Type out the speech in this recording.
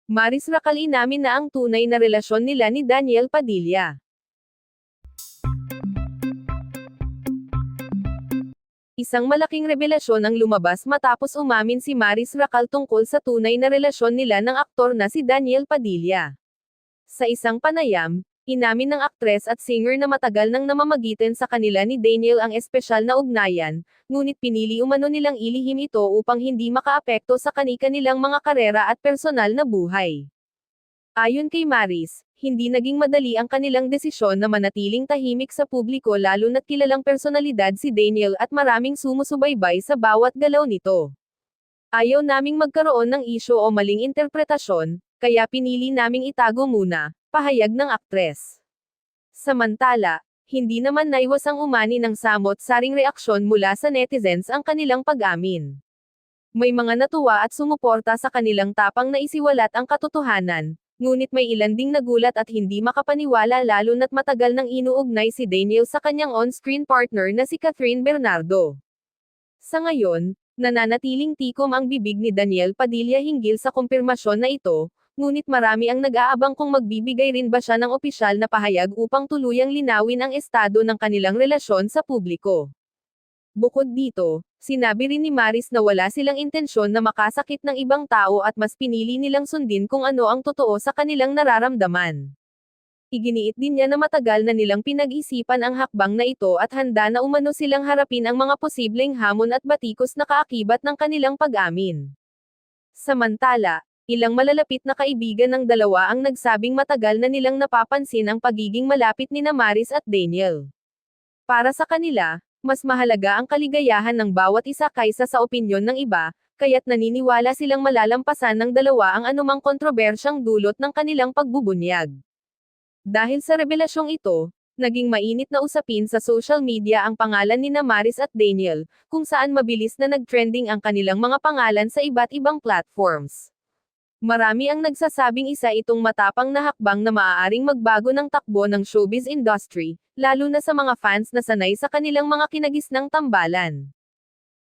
Maris Racal inamin na ang tunay na relasyon nila ni Daniel Padilla. Isang malaking revelasyon ang lumabas matapos umamin si Maris Racal tungkol sa tunay na relasyon nila ng aktor na si Daniel Padilla. Sa isang panayam, inamin ng aktres at singer na matagal nang namamagitan sa kanila ni Daniel ang espesyal na ugnayan, ngunit pinili umano nilang ilihim ito upang hindi makaapekto sa kani-kanilang mga karera at personal na buhay. Ayon kay Maris, hindi naging madali ang kanilang desisyon na manatiling tahimik sa publiko lalo na't kilalang personalidad si Daniel at maraming sumusubaybay sa bawat galaw nito. Ayaw naming magkaroon ng isyu o maling interpretasyon, kaya pinili naming itago muna, pahayag ng aktres. Samantala, hindi naman naiwas ang umani ng samot-saring reaksyon mula sa netizens ang kanilang pag-amin. May mga natuwa at sumuporta sa kanilang tapang na isiwalat ang katotohanan, ngunit may ilan ding nagulat at hindi makapaniwala lalo na't matagal nang inuugnay si Daniel sa kanyang on-screen partner na si Catherine Bernardo. Sa ngayon, nananatiling tikom ang bibig ni Daniel Padilla hinggil sa kumpirmasyon na ito, ngunit marami ang nag-aabang kung magbibigay rin ba siya ng opisyal na pahayag upang tuluyang linawin ang estado ng kanilang relasyon sa publiko. Bukod dito, sinabi rin ni Maris na wala silang intensyon na makasakit ng ibang tao at mas pinili nilang sundin kung ano ang totoo sa kanilang nararamdaman. Iginiit din niya na matagal na nilang pinag-isipan ang hakbang na ito at handa na umano silang harapin ang mga posibleng hamon at batikos na kaakibat ng kanilang pag-amin. Samantala, ilang malalapit na kaibigan ng dalawa ang nagsabing matagal na nilang napapansin ang pagiging malapit nina Maris at Daniel. Para sa kanila, mas mahalaga ang kaligayahan ng bawat isa kaysa sa opinyon ng iba, kaya't naniniwala silang malalampasan ng dalawa ang anumang kontrobersyang dulot ng kanilang pagbubunyag. Dahil sa revelasyong ito, naging mainit na usapin sa social media ang pangalan nina Maris at Daniel, kung saan mabilis na nag-trending ang kanilang mga pangalan sa iba't ibang platforms. Marami ang nagsasabing isa itong matapang na hakbang na maaaring magbago ng takbo ng showbiz industry, lalo na sa mga fans na sanay sa kanilang mga kinagisnang tambalan.